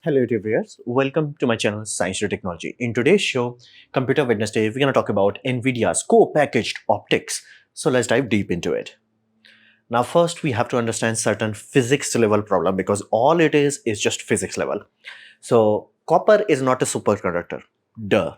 Hello viewers, welcome to my channel Science and Technology. In today's show, Computer Wednesday, we're going to talk about NVIDIA's co-packaged optics. So let's dive deep into it. Now first we have to understand certain physics level problem because all it is just physics level. So copper is not a superconductor, duh.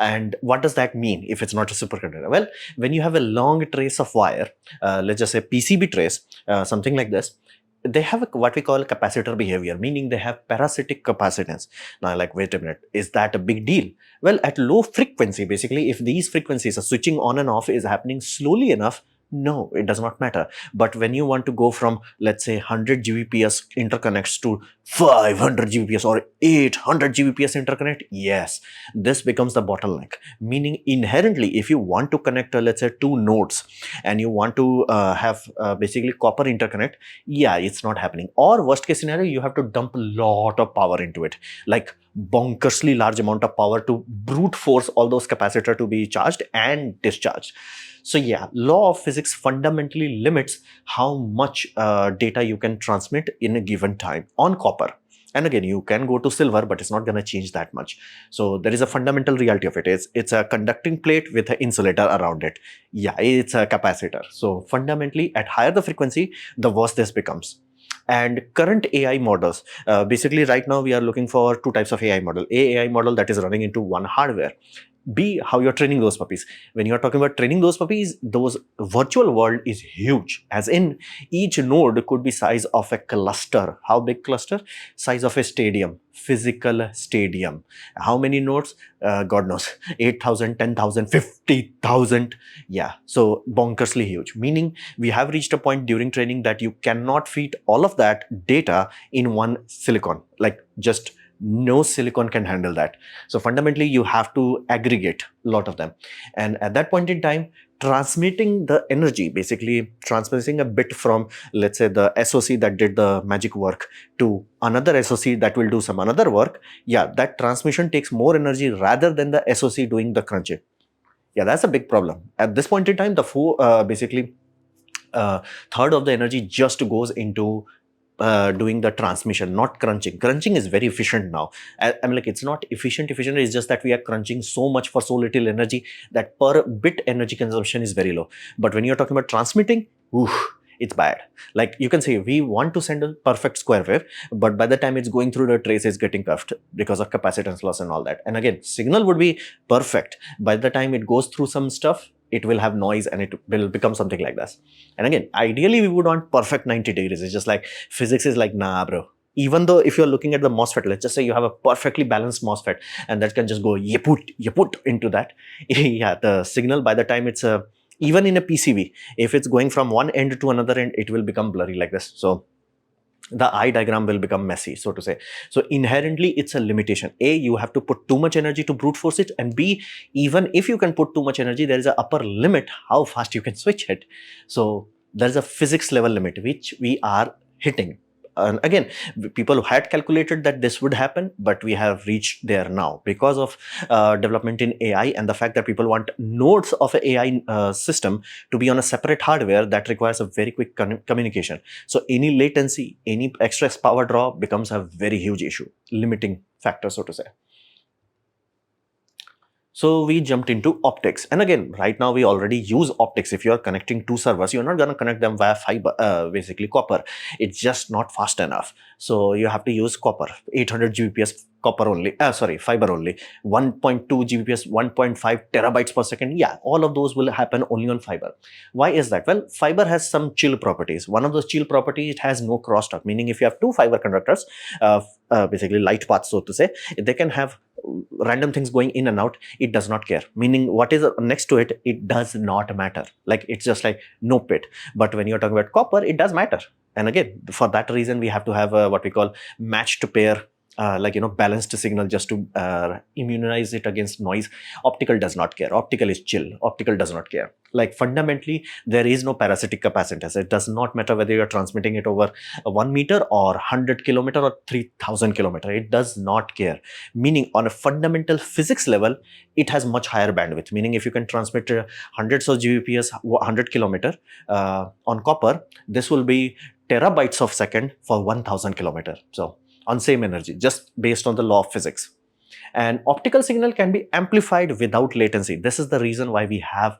And what does that mean if it's not a superconductor? Well, when you have a long trace of wire, let's just say PCB trace, something like this, they have what we call capacitor behavior, meaning they have parasitic capacitance. Now, like, wait a minute, is that a big deal? Well, at low frequency, basically, if these frequencies are switching on and off is happening slowly enough, no, it does not matter. But when you want to go from, let's say, 100 Gbps interconnects to 500 Gbps or 800 Gbps interconnect, yes, this becomes the bottleneck. Meaning, inherently, if you want to connect, let's say, two nodes and you want to have basically copper interconnect, yeah, it's not happening. Or worst case scenario, you have to dump a lot of power into it, like bonkersly large amount of power to brute force all those capacitor to be charged and discharged. So yeah, law of physics fundamentally limits how much data you can transmit in a given time on copper. And again, you can go to silver, but it's not going to change that much. So there is a fundamental reality of it. It's a conducting plate with an insulator around it. Yeah, it's a capacitor. So fundamentally, at higher the frequency, the worse this becomes. And current AI models, basically right now we are looking for two types of AI model. AI model that is running into one hardware. B, how you're training those puppies. When you're talking about training those puppies, those virtual world is huge. As in, each node could be size of a cluster. How big cluster? Size of a stadium, physical stadium. How many nodes? God knows, 8,000, 10,000, 50,000. Yeah, so bonkersly huge. Meaning, we have reached a point during training that you cannot feed all of that data in one silicon. Like, just no silicon can handle that. So fundamentally, you have to aggregate a lot of them. And at that point in time, transmitting the energy, basically transmitting a bit from, let's say, the SoC that did the magic work to another SoC that will do some another work. Yeah, that transmission takes more energy rather than the SoC doing the crunching. Yeah, that's a big problem. At this point in time, the basically third of the energy just goes into doing the transmission, not crunching. Crunching is very efficient now. I'm like, it's not efficient. It's just that we are crunching so much for so little energy that per bit energy consumption is very low. But when you're talking about transmitting, it's bad. Like, you can say we want to send a perfect square wave, but by the time it's going through the trace, it's getting cuffed because of capacitance loss and all that. And again, signal would be perfect. By the time it goes through some stuff, it will have noise and it will become something like this. And again, ideally, we would want perfect 90 degrees. It's just like physics is like, nah, bro. Even though if you're looking at the MOSFET, let's just say you have a perfectly balanced MOSFET and that can just go put into that. Yeah, the signal by the time it's even in a PCB, if it's going from one end to another end, it will become blurry like this. So the eye diagram will become messy, so to say. So inherently, it's a limitation. A, you have to put too much energy to brute force it. And B, even if you can put too much energy, there is an upper limit how fast you can switch it. So there's a physics level limit, which we are hitting. And again, people had calculated that this would happen, but we have reached there now because of development in AI and the fact that people want nodes of an AI system to be on a separate hardware that requires a very quick communication. So any latency, any extra power draw becomes a very huge issue, limiting factor, so to say. So we jumped into optics. And again, right now we already use optics. If you're connecting two servers, you're not going to connect them via fiber, basically copper. It's just not fast enough. So you have to use copper, 800 Gbps copper only, fiber only, 1.2 Gbps, 1.5 terabytes per second. Yeah, all of those will happen only on fiber. Why is that? Well, fiber has some chill properties. One of those chill properties, it has no crosstalk, meaning if you have two fiber conductors, basically light paths, so to say, they can have random things going in and out. It does not care, meaning what is next to it, it does not matter. Like, it's just like no pit. But when you're talking about copper, it does matter. And again, for that reason, we have to have what we call matched pair, balanced signal, just to immunize it against noise. Optical does not care. Optical is chill. Optical does not care. Like, fundamentally, there is no parasitic capacitance. It does not matter whether you're transmitting it over 1 meter or 100 kilometer or 3,000 kilometer. It does not care. Meaning, on a fundamental physics level, it has much higher bandwidth. Meaning, if you can transmit hundreds of Gbps, 100 kilometer on copper, this will be terabytes of second for 1,000 kilometer. So on same energy, just based on the law of physics. And optical signal can be amplified without latency. This is the reason why we have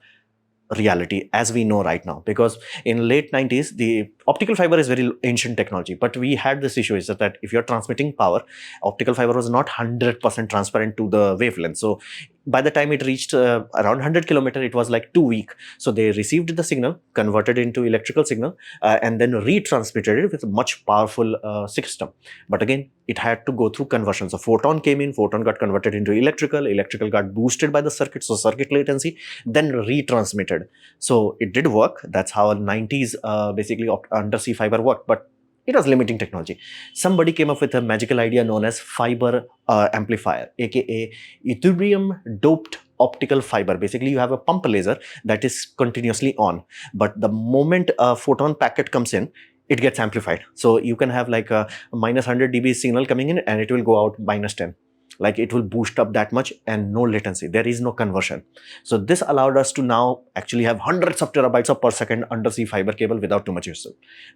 reality as we know right now, because in late 90s the optical fiber is very ancient technology, but we had this issue is that if you're transmitting power, optical fiber was not 100% transparent to the wavelength. So by the time it reached around 100 kilometer, it was like too weak. So they received the signal, converted into electrical signal, and then retransmitted it with a much powerful system. But again, it had to go through conversion. So photon came in, photon got converted into electrical, electrical got boosted by the circuit, so circuit latency, then retransmitted. So it did work. That's how 90s basically undersea fiber worked, but it was limiting technology. Somebody came up with a magical idea known as fiber amplifier, aka yttrium doped optical fiber. Basically, you have a pump laser that is continuously on, but the moment a photon packet comes in, it gets amplified. So you can have like a minus 100 dB signal coming in and it will go out minus 10. Like it will boost up that much and no latency. There is no conversion. So this allowed us to now actually have hundreds of terabytes per second undersea fiber cable without too much use.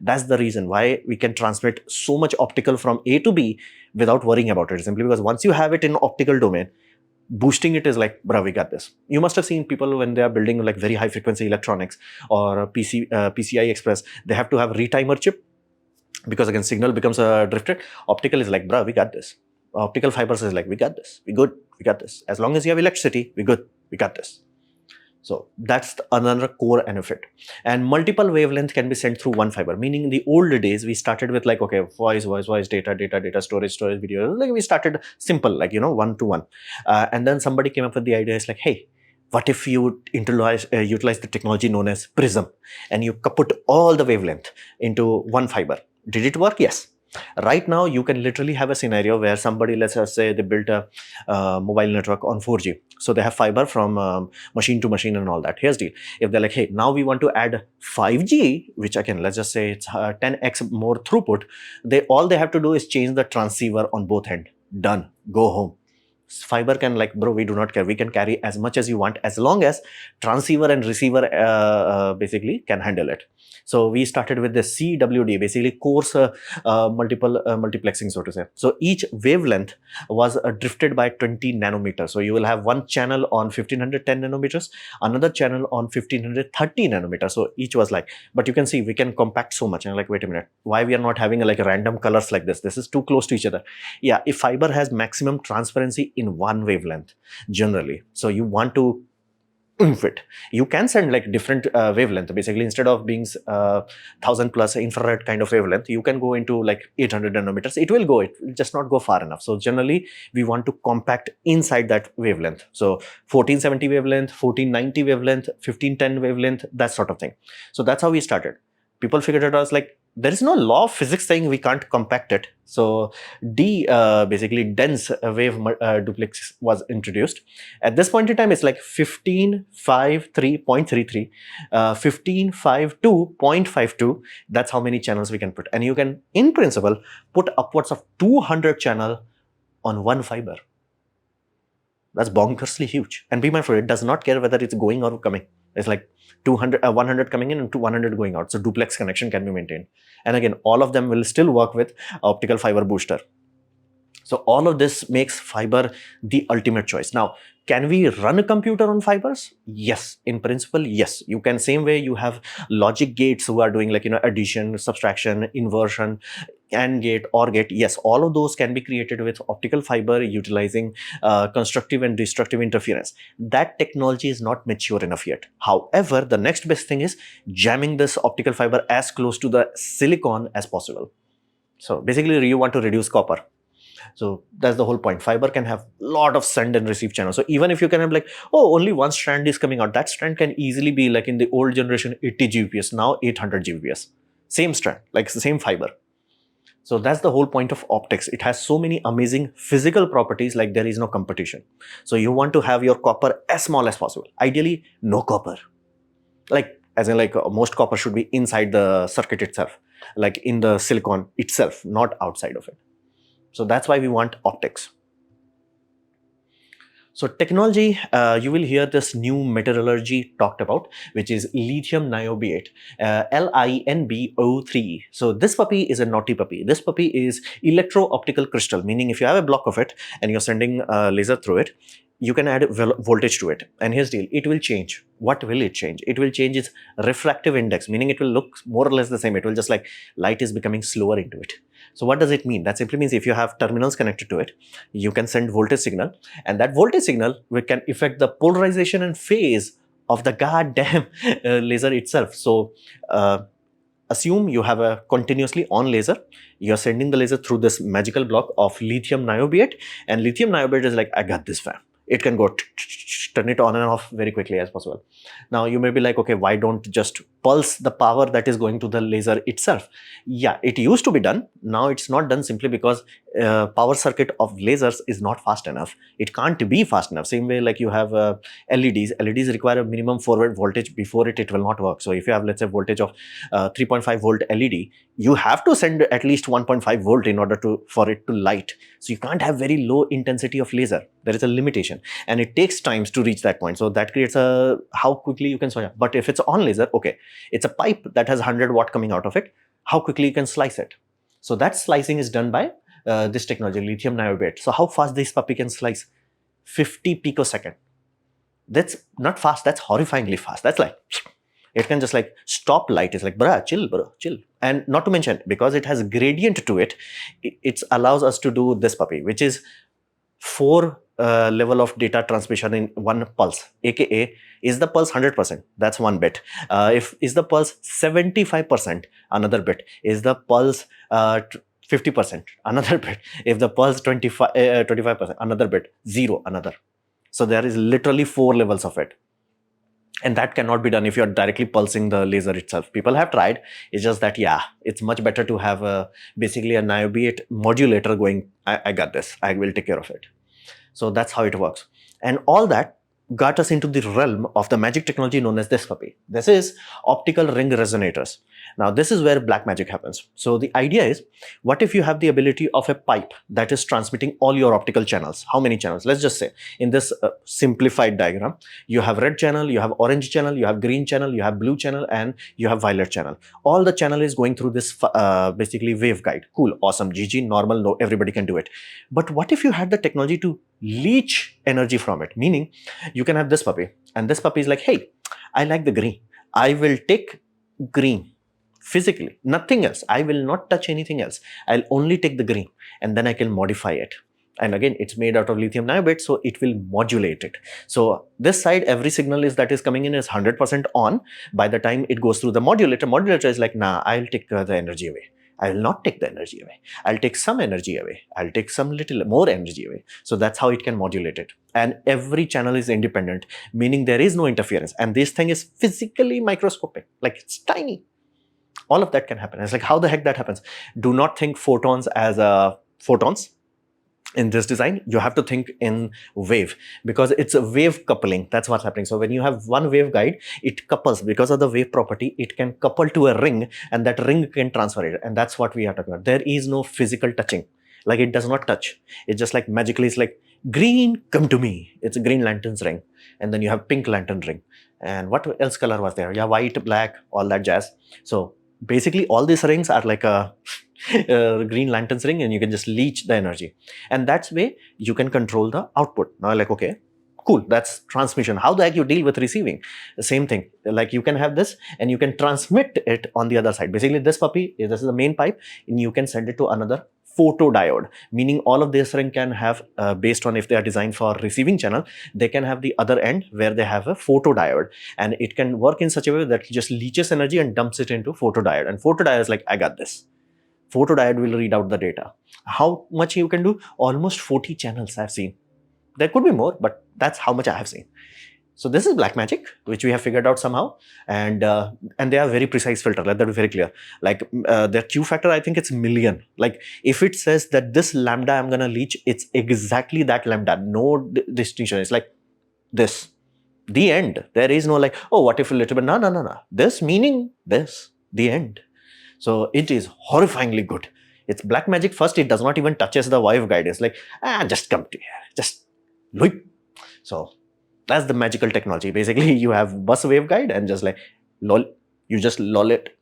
That's the reason why we can transmit so much optical from A to B without worrying about it. Simply because once you have it in optical domain, boosting it is like, bruh, we got this. You must have seen people when they are building like very high frequency electronics or PCI Express, they have to have retimer chip because again, signal becomes drifted. Optical is like, bruh, we got this. Optical fibers is like, we got this, we good, we got this. As long as you have electricity, we good, we got this. So that's another core benefit. And multiple wavelength can be sent through one fiber, meaning in the old days, we started with like, okay, voice, data, storage, video. Like we started simple, like, one to one. And then somebody came up with the idea, it's like, hey, what if you utilize the technology known as prism and you put all the wavelength into one fiber? Did it work? Yes. Right now, you can literally have a scenario where somebody, let's just say they built a mobile network on 4G. So they have fiber from machine to machine and all that. Here's the deal. If they're like, hey, now we want to add 5G, which again, let's just say it's 10x more throughput. All they have to do is change the transceiver on both ends. Done. Go home. Fiber can like, bro, we do not care. We can carry as much as you want as long as transceiver and receiver basically can handle it. So we started with the CWD, basically coarse multiplexing, so to say. So each wavelength was drifted by 20 nanometers. So you will have one channel on 1510 nanometers, another channel on 1530 nanometers. So each was like, but you can see we can compact so much. And like, wait a minute, why we are not having like random colors like this? This is too close to each other. Yeah, if fiber has maximum transparency in one wavelength generally, so you want to fit, you can send like different wavelength. Basically, instead of being 1000 plus infrared kind of wavelength, you can go into like 800 nanometers. It will just not go far enough. So generally we want to compact inside that wavelength. So 1470 wavelength, 1490 wavelength, 1510 wavelength, that sort of thing. So that's how we started. People figured it out like, there is no law of physics saying we can't compact it. So basically dense wave duplex was introduced. At this point in time, it's like 1553.33, 1552.52. That's how many channels we can put. And you can, in principle, put upwards of 200 channel on one fiber. That's bonkersly huge. And be mindful, it does not care whether it's going or coming. It's like 100 coming in and 100 going out. So duplex connection can be maintained. And again, all of them will still work with optical fiber booster. So all of this makes fiber the ultimate choice. Now, can we run a computer on fibers? Yes. In principle, yes. You can, same way you have logic gates who are doing like, addition, subtraction, inversion, AND gate, OR gate. Yes, all of those can be created with optical fiber utilizing constructive and destructive interference. That technology is not mature enough yet. However, the next best thing is jamming this optical fiber as close to the silicon as possible. So basically, you want to reduce copper. So that's the whole point. Fiber can have a lot of send and receive channels. So even if you can have like, oh, only one strand is coming out, that strand can easily be like in the old generation 80 Gbps, now 800 Gbps. Same strand, like the same fiber. So that's the whole point of optics. It has so many amazing physical properties, like there is no competition. So you want to have your copper as small as possible. Ideally, no copper. Like, as in like most copper should be inside the circuit itself, like in the silicon itself, not outside of it. So that's why we want optics. So technology, you will hear this new metallurgy talked about, which is lithium niobate, LiNBO3. So this puppy is a naughty puppy. This puppy is electro-optical crystal, meaning if you have a block of it and you're sending a laser through it, you can add voltage to it. And here's the deal, it will change. What will it change? It will change its refractive index, meaning it will look more or less the same. It will just like light is becoming slower into it. So what does it mean? That simply means if you have terminals connected to it, you can send voltage signal, and that voltage signal can affect the polarization and phase of the goddamn laser itself. So assume you have a continuously on laser, you're sending the laser through this magical block of lithium niobate, and lithium niobate is like, I got this, fam. It can go turn it on and off very quickly as possible. Now you may be like, okay, why don't just pulse the power that is going to the laser itself? Yeah, it used to be done. Now it's not done simply because power circuit of lasers is not fast enough. It can't be fast enough. Same way like you have LEDs. LEDs require a minimum forward voltage before it will not work. So if you have, let's say, voltage of 3.5 volt LED, you have to send at least 1.5 volt in order for it to light. So you can't have very low intensity of laser. There is a limitation, and it takes times to reach that point. So that creates a how quickly you can switch. But if it's on laser, okay, it's a pipe that has 100 watt coming out of it. How quickly you can slice it? So that slicing is done by this technology, lithium niobate. So how fast this puppy can slice? 50 picosecond. That's not fast. That's horrifyingly fast. That's like, it can just like stop light. It's like, bruh, chill, bro, chill. And not to mention, because it has gradient to it, it allows us to do this puppy, which is 4 level of data transmission in one pulse, aka is the pulse 100%, that's one bit. If is the pulse 75%, another bit. Is the pulse 50%, another bit. If the pulse 25%, another bit. 0, another. So there is literally 4 levels of it. And that cannot be done if you're directly pulsing the laser itself. People have tried. It's just that, yeah, it's much better to have basically a niobate modulator going, I got this, I will take care of it. So that's how it works. And all that got us into the realm of the magic technology known as this puppy. This is optical ring resonators. Now this is where black magic happens. So the idea is, what if you have the ability of a pipe that is transmitting all your optical channels? How many channels? Let's just say in this simplified diagram, you have red channel, you have orange channel, you have green channel, you have blue channel, and you have violet channel. All the channel is going through this basically waveguide. Cool, awesome, GG, normal, no, everybody can do it. But what if you had the technology to leech energy from it? Meaning you can have this puppy, and this puppy is like, hey, I like the green. I will take green physically, nothing else. I will not touch anything else. I'll only take the green, and then I can modify it. And again, it's made out of lithium niobate, so it will modulate it. So this side, every signal that is coming in is 100% on. By the time it goes through the modulator, modulator is like, nah, I'll take the energy away. I will not take the energy away. I'll take some energy away. I'll take some little more energy away. So that's how it can modulate it. And every channel is independent, meaning there is no interference. And this thing is physically microscopic, like it's tiny. All of that can happen. It's like, how the heck that happens? Do not think photons as photons. In this design, you have to think in wave, because it's a wave coupling. That's what's happening. So when you have one waveguide, it couples because of the wave property. It can couple to a ring, and that ring can transfer it. And that's what we are talking about. There is no physical touching. Like, it does not touch. It's just like magically, it's like, green, come to me. It's a green lantern's ring. And then you have pink lantern ring. And what else color was there? Yeah, white, black, all that jazz. So basically all these rings are like a green lantern's ring, and you can just leech the energy. And that's way you can control the output. Now like, okay, cool, that's transmission. How the heck you deal with receiving? The same thing. Like, you can have this and you can transmit it on the other side. Basically this puppy, this is the main pipe, and you can send it to another photodiode, meaning all of this ring can have, based on if they are designed for receiving channel, they can have the other end where they have a photodiode, and it can work in such a way that it just leaches energy and dumps it into photodiode. And photodiode is like, I got this. Photodiode will read out the data. How much you can do? Almost 40 channels I've seen. There could be more, but that's how much I have seen. So this is black magic, which we have figured out somehow, and they are very precise filter. Let that be very clear. Like their Q factor, I think it's million. Like, if it says that this lambda I'm gonna leech, it's exactly that lambda. No distinction. It's like this. The end. There is no like, oh, what if a little bit? No, no, no, no. This meaning this. The end. So it is horrifyingly good. It's black magic. First, it does not even touches the waveguide. It's like, just come to here. Just look. So that's the magical technology. Basically, you have bus waveguide and just like lol, you just lol it.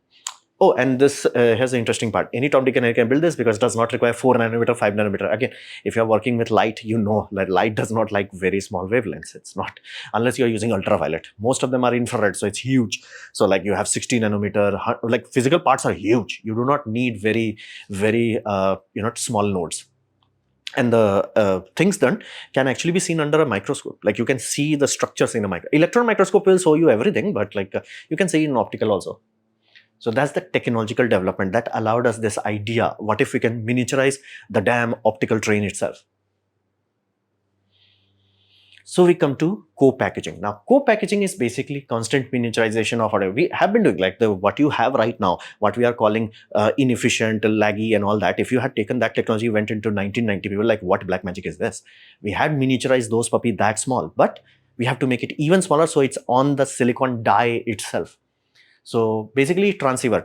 Oh, and this here's the interesting part. Any Tom, Dick, and Harry can build this because it does not require 4 nanometer, 5 nanometer. Again, if you're working with light, you know that light does not like very small wavelengths. It's not, unless you're using ultraviolet. Most of them are infrared, so it's huge. So like you have 60 nanometer, like physical parts are huge. You do not need very, very, small nodes. And the things done can actually be seen under a microscope. Like you can see the structures in a electron microscope will show you everything, but like you can see in optical also. So that's the technological development that allowed us this idea. What if we can miniaturize the damn optical train itself? So we come to co-packaging. Now, co-packaging is basically constant miniaturization of whatever we have been doing, like what you have right now, what we are calling inefficient, laggy, and all that. If you had taken that technology, went into 1990, people were like, what black magic is this? We had miniaturized those puppy that small, but we have to make it even smaller, so it's on the silicon die itself. So basically transceiver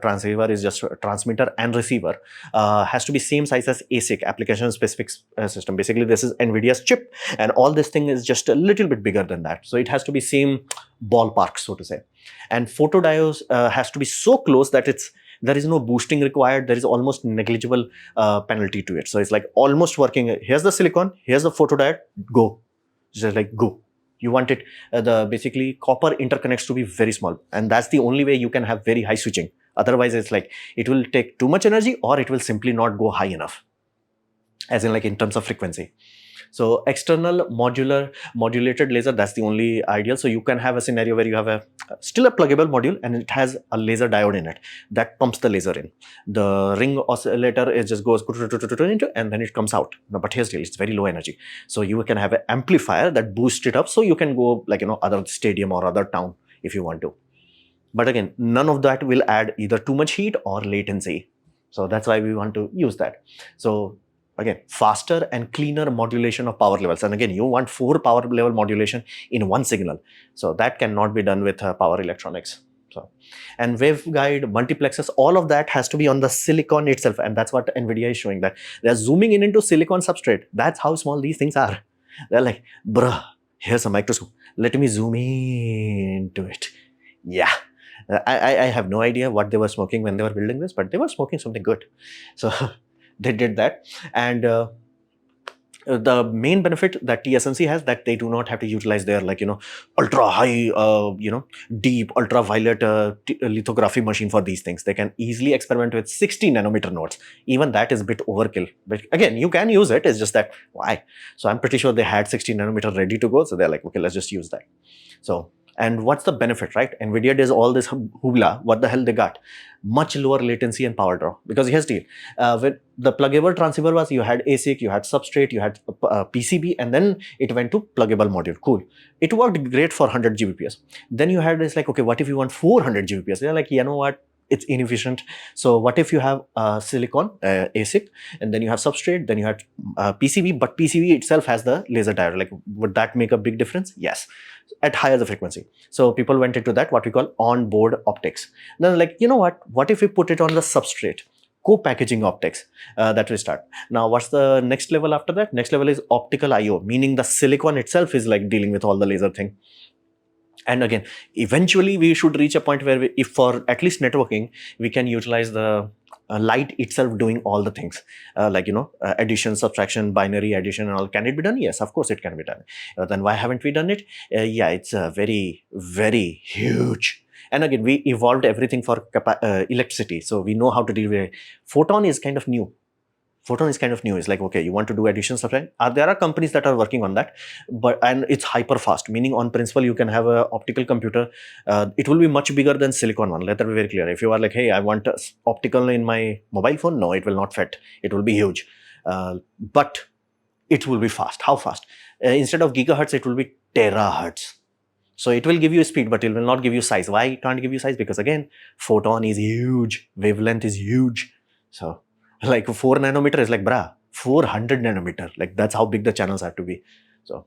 is just a transmitter and receiver, has to be same size as ASIC, application specific system. Basically this is NVIDIA's chip, and all this thing is just a little bit bigger than that. So it has to be same ballpark, so to say. And photodiodes has to be so close that there is no boosting required. There is almost negligible penalty to it. So it's like almost working. Here's the silicon, here's the photodiode, go. Just like go. You want it, basically copper interconnects to be very small, and that's the only way you can have very high switching. Otherwise, it's like it will take too much energy, or it will simply not go high enough, as in like in terms of frequency. So external modulated laser, that's the only ideal. So you can have a scenario where you have still a pluggable module and it has a laser diode in it that pumps the laser in. The ring oscillator, it just goes into and then it comes out. No, but here's the deal, it's very low energy. So you can have an amplifier that boosts it up, so you can go like, other stadium or other town if you want to. But again, none of that will add either too much heat or latency. So that's why we want to use that. So again, faster and cleaner modulation of power levels. And again, you want 4 power level modulation in one signal. So that cannot be done with power electronics. So, and waveguide, multiplexers, all of that has to be on the silicon itself. And that's what NVIDIA is showing, that they're zooming in into silicon substrate. That's how small these things are. They're like, bruh, here's a microscope. Let me zoom into it. Yeah. I have no idea what they were smoking when they were building this, but they were smoking something good. So they did that. And the main benefit that TSMC has, that they do not have to utilize their ultra high, deep ultraviolet lithography machine for these things. They can easily experiment with 60 nanometer nodes. Even that is a bit overkill. But again, you can use it. It's just that why? So I'm pretty sure they had 60 nanometer ready to go. So they're like, okay, let's just use that. So, and what's the benefit, right? NVIDIA does all this hoopla. What the hell they got? Much lower latency and power draw. Because here's the deal. With the pluggable transceiver was, you had ASIC, you had substrate, you had PCB, and then it went to pluggable module. Cool. It worked great for 100 Gbps. Then you had this like, okay, what if you want 400 Gbps? They're like, you know what? It's inefficient. So what if you have silicon, ASIC, and then you have substrate, then you have PCB, but PCB itself has the laser diode. Like, would that make a big difference? Yes, at higher the frequency. So people went into that, what we call on-board optics. Then like, you know what if we put it on the substrate? Co-packaging optics, that we start. Now, what's the next level after that? Next level is optical IO, meaning the silicon itself is like dealing with all the laser thing. And again, eventually we should reach a point where if for at least networking, we can utilize the light itself doing all the things, addition, subtraction, binary addition and all. Can it be done? Yes, of course it can be done. Then why haven't we done it? Yeah, it's very, very huge. And again, we evolved everything for electricity. So we know how to deal with it. Photon is kind of new. It's like, okay, you want to do addition, subtraction. There are companies that are working on that, and it's hyper fast, meaning on principle, you can have an optical computer. It will be much bigger than silicon one. Let that be very clear. If you are like, hey, I want optical in my mobile phone, no, it will not fit. It will be huge. But it will be fast. How fast? Instead of gigahertz, it will be terahertz. So it will give you speed, but it will not give you size. Why it can't give you size? Because again, photon is huge. Wavelength is huge. So like 4 nanometer is like, bruh, 400 nanometer. Like that's how big the channels have to be. So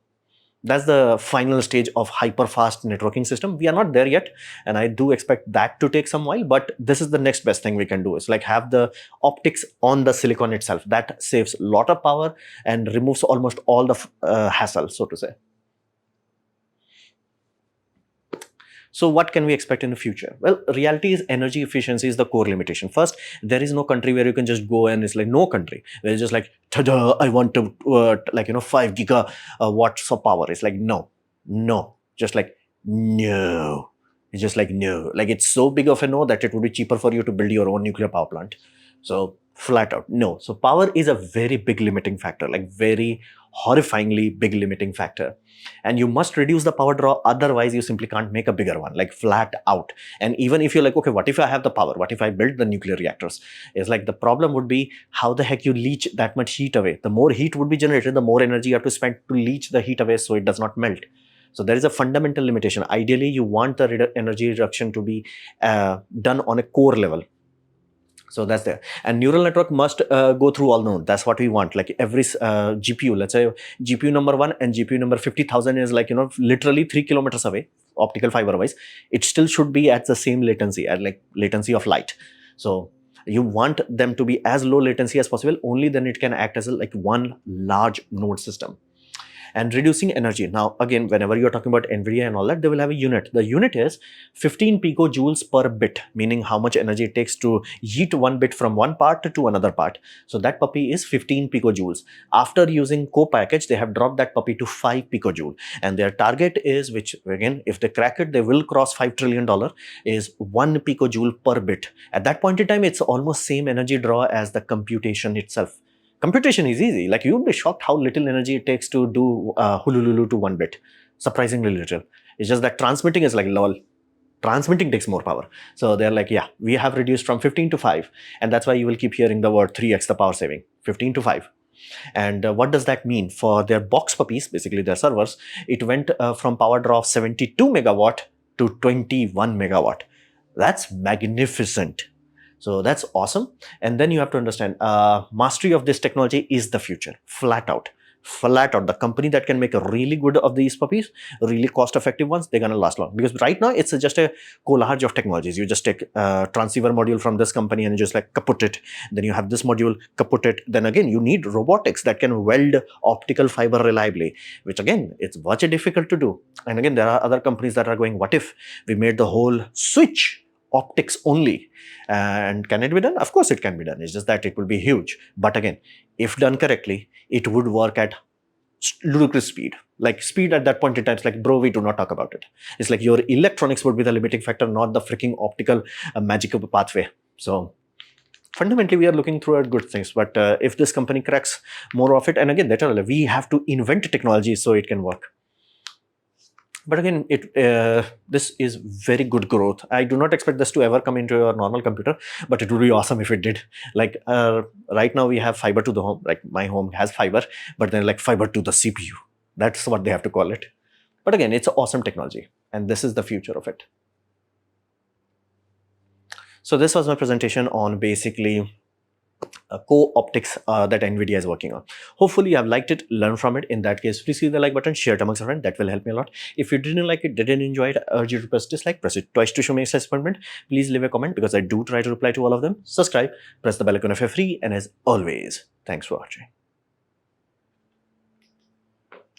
that's the final stage of hyper fast networking system. We are not there yet. And I do expect that to take some while, but this is the next best thing we can do, is like have the optics on the silicon itself. That saves a lot of power and removes almost all the hassle, so to say. So what can we expect in the future? Well, reality is energy efficiency is the core limitation. First, there is no country where you can just go and it's like no country where it's just like, ta-da, I want to 5 gigawatts of power. It's like, no, just like, no. It's just like, no. Like, it's so big of a no that it would be cheaper for you to build your own nuclear power plant. So flat out, no. So power is a very big limiting factor, like very horrifyingly big limiting factor. And you must reduce the power draw, otherwise you simply can't make a bigger one, like flat out. And even if you're like, okay, what if I have the power? What if I build the nuclear reactors? It's like the problem would be how the heck you leach that much heat away. The more heat would be generated, the more energy you have to spend to leach the heat away so it does not melt. So there is a fundamental limitation. Ideally, you want the energy reduction to be done on a core level. So that's there. And neural network must go through all nodes. That's what we want. Like every GPU, let's say GPU number 1 and GPU number 50,000 is like, literally 3 kilometers away, optical fiber wise. It still should be at the same latency, at like latency of light. So you want them to be as low latency as possible. Only then it can act as like one large node system. And reducing energy. Now, again, whenever you're talking about NVIDIA and all that, they will have a unit. The unit is 15 picojoules per bit, meaning how much energy it takes to yeet one bit from one part to another part. So that puppy is 15 picojoules. After using co-package, they have dropped that puppy to 5 picojoule. And their target is, which again, if they crack it, they will cross $5 trillion, is 1 picojoule per bit. At that point in time, it's almost same energy draw as the computation itself. Computation is easy. Like, you would be shocked how little energy it takes to do hulululu to 1 bit. Surprisingly little. It's just that transmitting is like lol. Transmitting takes more power. So they're like, yeah, we have reduced from 15 to 5. And that's why you will keep hearing the word 3x the power saving. 15 to 5. And what does that mean? For their box puppies, basically their servers, it went from power draw of 72 megawatt to 21 megawatt. That's magnificent. So that's awesome. And then you have to understand, mastery of this technology is the future, flat out. The company that can make a really good of these puppies, really cost-effective ones, they're going to last long. Because right now, it's just a collage of technologies. You just take a transceiver module from this company and you just like kaput it. Then you have this module, kaput it. Then again, you need robotics that can weld optical fiber reliably, which again, it's much difficult to do. And again, there are other companies that are going, what if we made the whole switch optics only? And can it be done? Of course it can be done. It's just that it will be huge. But again, if done correctly, it would work at ludicrous speed. Like speed at that point in time, it's like, bro, we do not talk about it. It's like your electronics would be the limiting factor, not the freaking optical magical pathway. So fundamentally, we are looking through at good things. But if this company cracks more of it, and again, we have to invent technology so it can work. But again, this is very good growth. I do not expect this to ever come into your normal computer, but it would be awesome if it did. Like right now we have fiber to the home, like my home has fiber, but then like fiber to the CPU. That's what they have to call it. But again, it's an awesome technology and this is the future of it. So this was my presentation on basically co-optics that NVIDIA is working on. Hopefully you have liked it, learned from it. In that case, please hit the like button, share it amongst your friends. That will help me a lot. If you didn't like it, didn't enjoy it, I urge you to press dislike, press it twice to show me disappointment. Please leave a comment because I do try to reply to all of them. Subscribe, press the bell icon if you're free, and as always, thanks for watching.